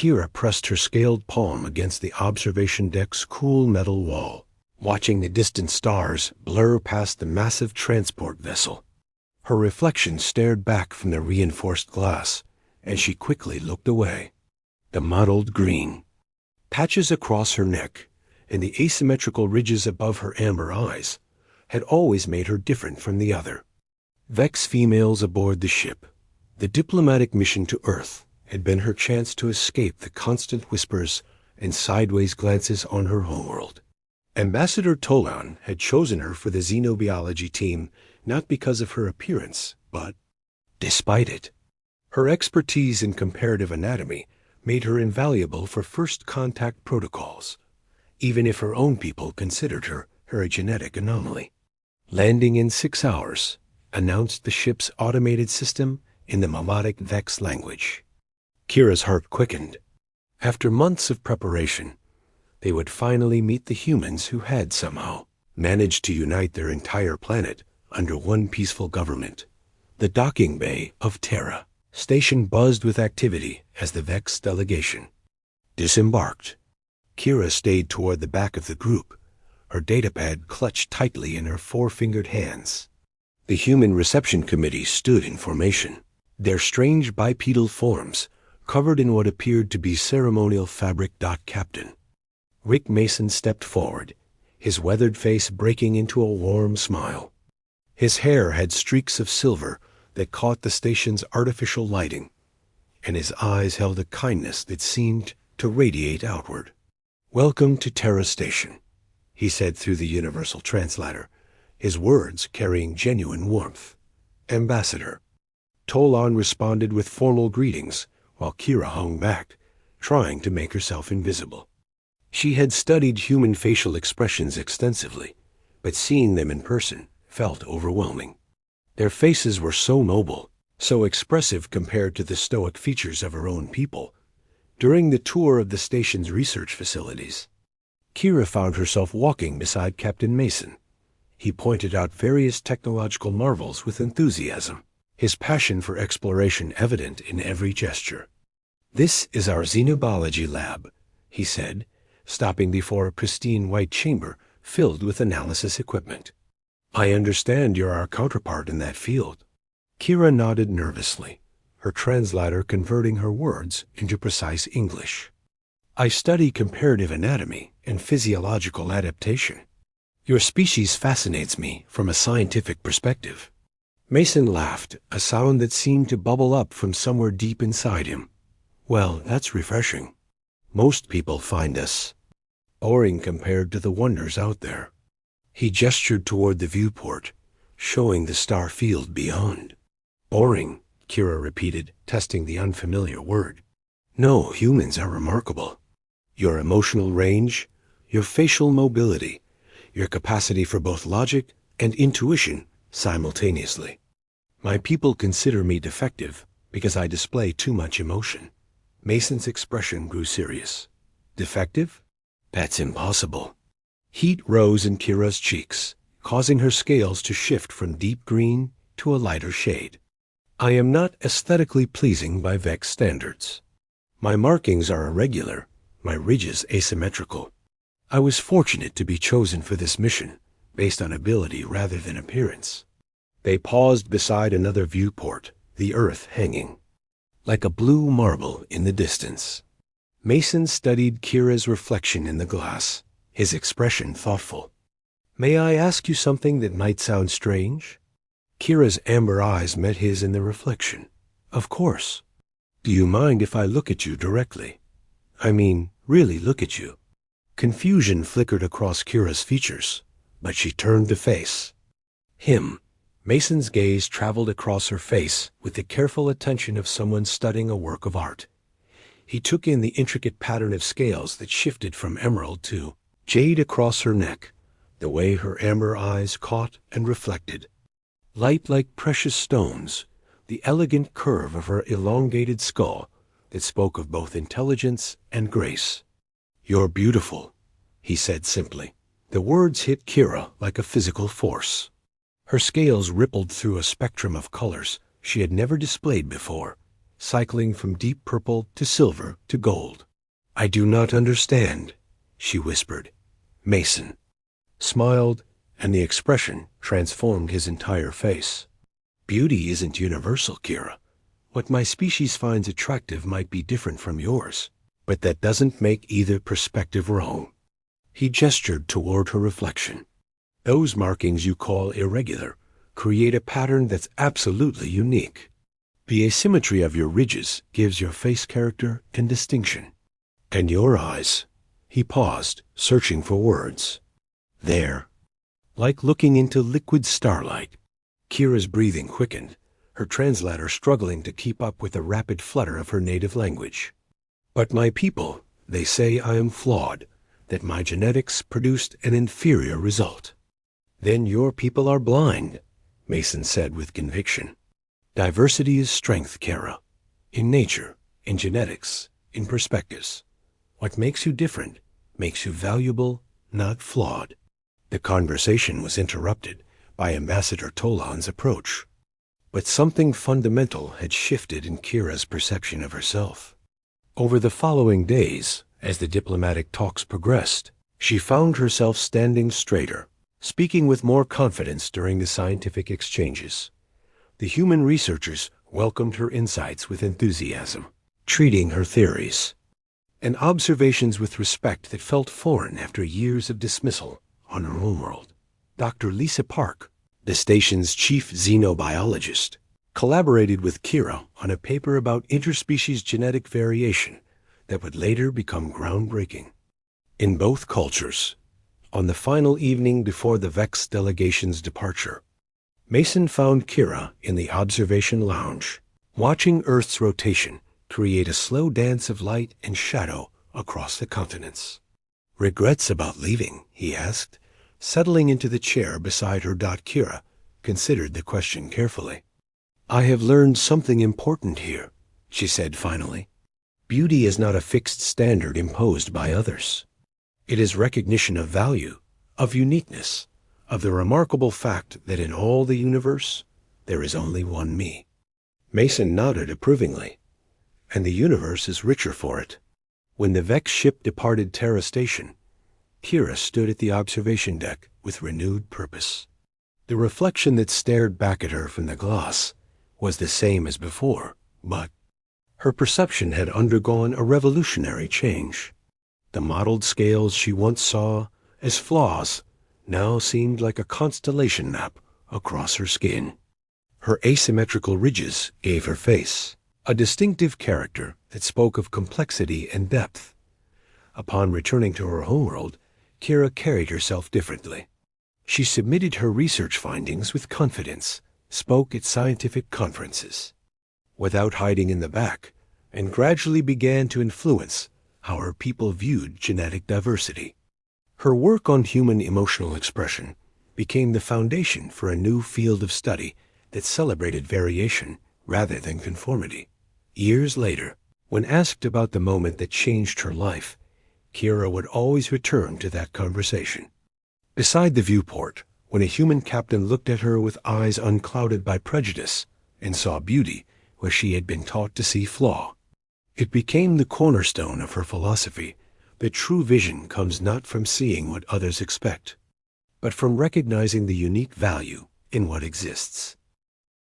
Kira pressed her scaled palm against the observation deck's cool metal wall, watching the distant stars blur past the massive transport vessel. Her reflection stared back from the reinforced glass, and she quickly looked away. The mottled green patches across her neck and the asymmetrical ridges above her amber eyes had always made her different from the other. Vex females aboard the ship. The diplomatic mission to Earth had been her chance to escape the constant whispers and sideways glances on her homeworld. Ambassador Tolan had chosen her for the xenobiology team not because of her appearance, but despite it. Her expertise in comparative anatomy made her invaluable for first contact protocols, even if her own people considered her a genetic anomaly. Landing in 6 hours, announced the ship's automated system in the melodic Vex language. Kira's heart quickened. After months of preparation, they would finally meet the humans who had somehow managed to unite their entire planet under one peaceful government. The docking bay of Terra station buzzed with activity as the Vex delegation disembarked. Kira stayed toward the back of the group, her datapad clutched tightly in her four-fingered hands. The Human Reception Committee stood in formation, their strange bipedal forms covered in what appeared to be ceremonial fabric. Captain Rick Mason stepped forward, his weathered face breaking into a warm smile. His hair had streaks of silver that caught the station's artificial lighting, and his eyes held a kindness that seemed to radiate outward. "Welcome to Terra Station," he said through the universal translator, his words carrying genuine warmth. "Ambassador." Tolan responded with formal greetings, while Kira hung back, trying to make herself invisible. She had studied human facial expressions extensively, but seeing them in person felt overwhelming. Their faces were so noble, so expressive compared to the stoic features of her own people. During the tour of the station's research facilities, Kira found herself walking beside Captain Mason. He pointed out various technological marvels with enthusiasm, his passion for exploration evident in every gesture. "This is our xenobiology lab," he said, stopping before a pristine white chamber filled with analysis equipment. "I understand you're our counterpart in that field." Kira nodded nervously, her translator converting her words into precise English. "I study comparative anatomy and physiological adaptation. Your species fascinates me from a scientific perspective." Mason laughed, a sound that seemed to bubble up from somewhere deep inside him. "Well, that's refreshing. Most people find us boring compared to the wonders out there." He gestured toward the viewport, showing the star field beyond. "Boring," Kira repeated, testing the unfamiliar word. "No, humans are remarkable. Your emotional range, your facial mobility, your capacity for both logic and intuition simultaneously. My people consider me defective because I display too much emotion." Mason's expression grew serious. "Defective? That's impossible." Heat rose in Kira's cheeks, causing her scales to shift from deep green to a lighter shade. "I am not aesthetically pleasing by Vex standards. My markings are irregular, my ridges asymmetrical. I was fortunate to be chosen for this mission, based on ability rather than appearance." They paused beside another viewport, the Earth hanging like a blue marble in the distance. Mason studied Kira's reflection in the glass, his expression thoughtful. "May I ask you something that might sound strange?" Kira's amber eyes met his in the reflection. "Of course." "Do you mind if I look at you directly? I mean, really look at you?" Confusion flickered across Kira's features, but she turned to face him. Mason's gaze traveled across her face with the careful attention of someone studying a work of art. He took in the intricate pattern of scales that shifted from emerald to jade across her neck, the way her amber eyes caught and reflected. Light like precious stones, the elegant curve of her elongated skull that spoke of both intelligence and grace. "You're beautiful," he said simply. The words hit Kira like a physical force. Her scales rippled through a spectrum of colors she had never displayed before, cycling from deep purple to silver to gold. "I do not understand," she whispered. Mason smiled, and the expression transformed his entire face. "Beauty isn't universal, Kira. What my species finds attractive might be different from yours, but that doesn't make either perspective wrong." He gestured toward her reflection. "Those markings you call irregular create a pattern that's absolutely unique. The asymmetry of your ridges gives your face character and distinction. And your eyes." He paused, searching for words. "There, like looking into liquid starlight." Kira's breathing quickened, her translator struggling to keep up with the rapid flutter of her native language. "But my people, they say I am flawed, that my genetics produced an inferior result." "Then your people are blind," Mason said with conviction. "Diversity is strength, Kira. In nature, in genetics, in perspectives. What makes you different makes you valuable, not flawed." The conversation was interrupted by Ambassador Tolan's approach. But something fundamental had shifted in Kira's perception of herself. Over the following days, as the diplomatic talks progressed, she found herself standing straighter, speaking with more confidence during the scientific exchanges. The human researchers welcomed her insights with enthusiasm, treating her theories and observations with respect that felt foreign after years of dismissal on her homeworld. Dr. Lisa Park, the station's chief xenobiologist, collaborated with Kira on a paper about interspecies genetic variation that would later become groundbreaking. In both cultures, on the final evening before the VEX delegation's departure, Mason found Kira in the observation lounge, watching Earth's rotation create a slow dance of light and shadow across the continents. "Regrets about leaving?" he asked, settling into the chair beside her. Kira considered the question carefully. "I have learned something important here," she said finally. "Beauty is not a fixed standard imposed by others. It is recognition of value, of uniqueness, of the remarkable fact that in all the universe there is only one me." Mason nodded approvingly. "And the universe is richer for it." When the VEX ship departed Terra Station, Kira stood at the observation deck with renewed purpose. The reflection that stared back at her from the glass was the same as before, but her perception had undergone a revolutionary change. The mottled scales she once saw as flaws now seemed like a constellation map across her skin. Her asymmetrical ridges gave her face a distinctive character that spoke of complexity and depth. Upon returning to her homeworld, Kira carried herself differently. She submitted her research findings with confidence, spoke at scientific conferences without hiding in the back, and gradually began to influence how her people viewed genetic diversity. Her work on human emotional expression became the foundation for a new field of study that celebrated variation rather than conformity. Years later, when asked about the moment that changed her life, Kira would always return to that conversation. Beside the viewport, when a human captain looked at her with eyes unclouded by prejudice and saw beauty where she had been taught to see flaw. It became the cornerstone of her philosophy that true vision comes not from seeing what others expect, but from recognizing the unique value in what exists.